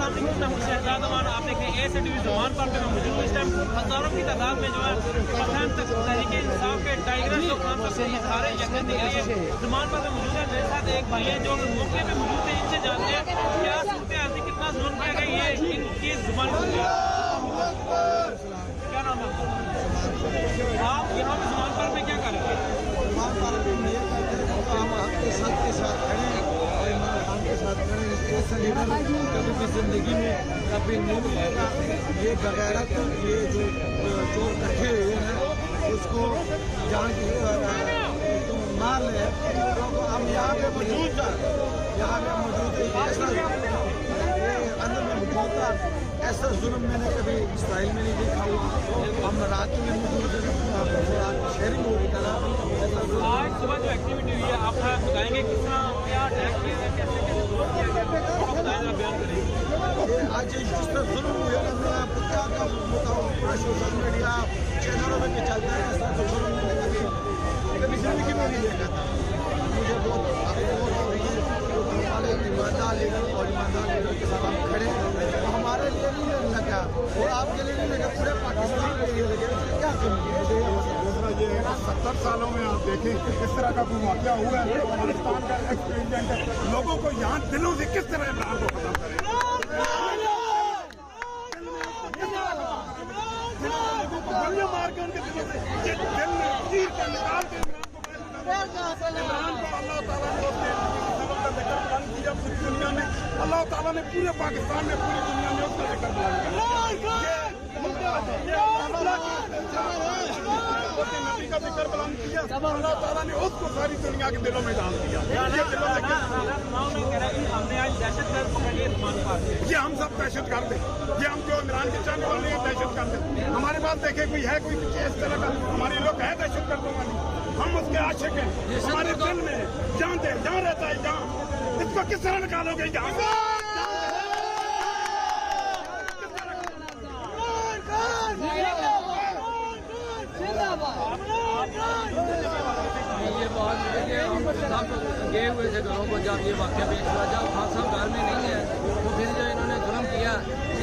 شہزاد امان آپ دیکھیں اے سے ڈویژن زمان پر میں موجود ہوں. اس ٹائم ہزاروں کی تعداد میں جو ہے پٹھان تک تحریک انصاف کے ٹائیگر جو خان صاحب سے سارے یقین دے رہے ہیں زمان پر میں موجود ہے. میرے ساتھ ایک بھائی ہیں جو موقع پہ موجود ہیں, ان سے جانتے ہیں کیا صورتحال تھی, کتنا ظلم کیا گیا, یہ ان کی زبان کو کیا نام ہے آپ یہاں پہ زمان پر میں کیا کر رہے ہیں؟ زمان پر میں یہ کرتے ہیں تو ہم آپ کے ساتھ کھڑے ہیں اور عمران خان کے ساتھ کھڑے ہیں. اس جیسا لیڈر کبھی بھی زندگی میں کبھی نہیں ملے گا. یہ بغیرت یہ جو چور کٹھے ہوئے ہیں اس کو جہاں کی مار لے. ہم یہاں پہ موجود اندر میں موجود تھا. ایسا ظلم میں نے کبھی اسرائیل میں نہیں دیکھا ہوا. ہم رات میں موجود ہیں, شیئرنگ ہو رہی تھا. آج صبح جو ایکٹیویٹی ہوئی ہے آپ بتائیں گے کس طرح کیا اٹیک کیا ہے, کیسے کیسے ظلم کیا گیا, بتائیں گے, بیان کریں گے. آج جس طرح ظلم ہوئے نا میں آپ کو کیا بتاؤں, پورا سوشل میڈیا چینلوں میں چلتا ہے. ایسا تو ظلم میں نے کبھی زندگی میں نہیں دیکھا تھا. مجھے بہت افسوس ہو رہی ہے. ہمارے ایماندار لیڈر اور ایماندار لیڈر کے ساتھ ہم کھڑے ہیں. ہمارے لیے نہیں لگا اور آپ کے لیے نہیں لگا, پورے پاکستان کے لیے لگا. کیا دوسرا یہ ہے کہ 70 سالوں میں آپ دیکھیں کہ کس طرح کا کوئی واقعہ ہوا ہے. پاکستان کا ایکسپیریمنٹ ہے. لوگوں کو یہاں دلوں سے کس طرح عمران کو ختم کریں, گولیاں مار کے ان کے دلوں سے یہ دل میں چیر کر نکال کے عمران کو اللہ تعالیٰ نے سبق کا ذکر بیان کیا پوری دنیا میں. اللہ تعالیٰ نے پورے پاکستان میں پوری دنیا میں اس کا ذکر بیان کیا. نبی کا ذکر بیان کیا, اللہ تعالیٰ نے اس کو ساری دنیا کے دلوں میں ڈال دیا. یہ ہم سب دہشت گرد ہیں. یہ ہم جو عمران کے چاہنے والے ہیں دہشت گرد ہیں. ہمارے پاس دیکھیں کوئی ہے کوئی اس طرح کا, ہمارے لوگ ہیں دہشت گردوں والی. ہم اس کے عاشق ہیں. ہمارے دل میں جانتے ہیں جہاں رہتا ہے جہاں. اس کو کس طرح نکالو گے یہاں سے؟ یہ بات سب گئے ہوئے تھے گھروں کو جب یہ واقعہ پیش ہوا. جب خان صاحب گھر میں نہیں ہے تو پھر جو انہوں نے ظلم کیا.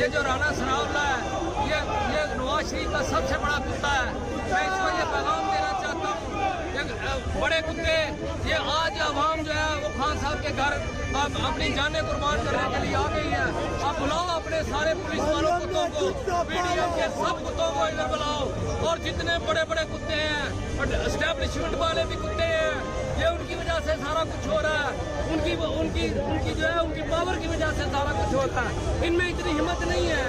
یہ جو رانا ثناءاللہ ہے یہ نواز شریف کا سب سے بڑا کتا ہے. میں اس کو یہ پیغام دینا چاہتا ہوں کہ بڑے کتے یہ آج عوام جو ہے وہ خان صاحب کے گھر اب اپنی جانیں قربان کرنے کے لیے آ گئی ہے. اب بلاؤ اپنے سارے پولیس والوں کتوں کو, پی ڈی ایم کے سب کتوں کو ادھر بلاؤ. اور جتنے بڑے بڑے کتے ہیں اسٹیبلشمنٹ والے بھی کتے ہیں, یہ ان کی وجہ سے سارا کچھ ہو رہا ہے. ان کی جو ہے ان کی پاور کی وجہ سے سارا کچھ ہوتا ہے. ان میں اتنی ہمت نہیں ہے.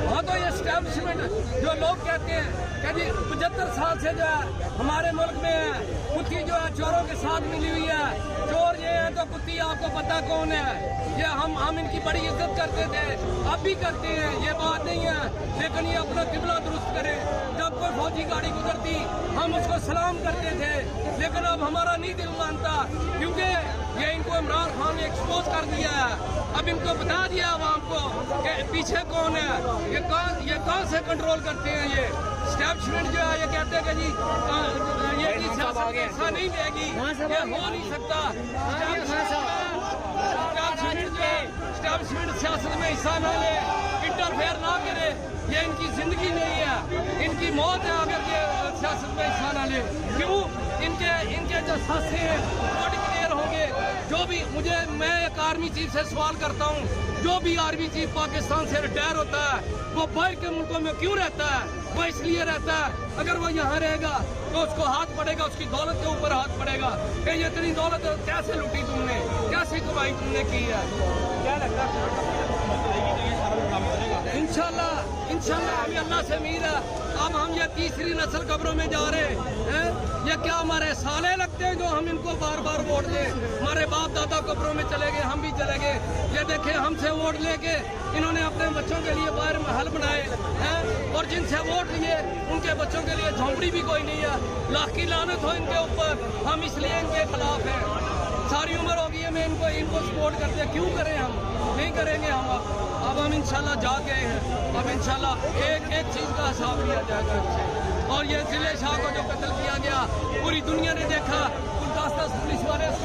ہاں تو یہ اسٹیبلشمنٹ جو لوگ کہتے ہیں کہ جی 75 سال سے جو ہے ہمارے ملک میں ہے, کتی جو ہے چوروں کے ساتھ ملی ہوئی ہے. چور یہ ہے تو کتی آپ کو پتہ کون ہے. یہ ہم ان کی بڑی عزت کرتے تھے, اب بھی کرتے ہیں, یہ بات نہیں ہے. لیکن یہ اپنا قبلہ درست کرے. جب کوئی فوجی گاڑی گزرتی ہم اس کو سلام کرتے تھے, لیکن اب ہمارا نہیں دل مانتا کیونکہ یہ ان کو عمران خان نے ایکسپوز کر دیا ہے. اب ان کو بتا دیا عوام کو کہ پیچھے کون ہے, یہ کہاں سے کنٹرول کرتے ہیں. یہ اسٹیبلشمنٹ جو ہے یہ کہتے ہیں کہ جی یہ سیاست ایسا نہیں دے گی, یہ ہو نہیں سکتا. اسٹیبلشمنٹ سیاست میں حصہ نہ لے, انٹرفیئر نہ کرے. یہ ان کی زندگی نہیں ہے, ان کی موت ہے اگر یہ سیاست میں حصہ نہ لے. کیوں ان کے جو سانسیں ہیں وہ ڈکلیئر ہوں گے. جو بھی میں ایک آرمی چیف سے سوال کرتا ہوں, جو بھی آرمی چیف پاکستان سے ریٹائر ہوتا ہے وہ باہر کے ملکوں میں کیوں رہتا ہے؟ وہ اس لیے رہتا ہے اگر وہ یہاں رہے گا تو اس کو ہاتھ پڑے گا, اس کی دولت کے اوپر ہاتھ پڑے گا کہ یہ اتنی دولت کیسے لوٹی تم نے, کیسی کمائی تم نے کی ہے. کیا لگتا ہے انشاءاللہ ہمیں اللہ سے امید ہے. اب ہم یہ تیسری نسل قبروں میں جا رہے ہیں. یہ کیا ہمارے سالے لگتے ہیں جو ہم ان کو بار بار ووٹ دیں؟ ہمارے باپ دادا قبروں میں چلے گئے, ہم بھی چلے گئے. یہ دیکھیں ہم سے ووٹ لے کے انہوں نے اپنے بچوں کے لیے باہر محل بنائے ہیں, اور جن سے ووٹ لیے ان کے بچوں کے لیے جھونپڑی بھی کوئی نہیں ہے. لاکھ کی لعنت ہو ان کے اوپر. ہم اس لیے ان کے خلاف ہیں. ساری عمر ہوگی ہے میں ان کو سپورٹ کرتے ہیں. کیوں کریں, ہم نہیں کریں گے. ہم اب ہم انشاءاللہ جا گئے ہیں. اب انشاءاللہ ایک چیز کا حساب لیا جائے گا ان سے. اور یہ ضلع شاہ کو جو قتل کیا گیا پوری دنیا نے دیکھا. 10 پولیس والے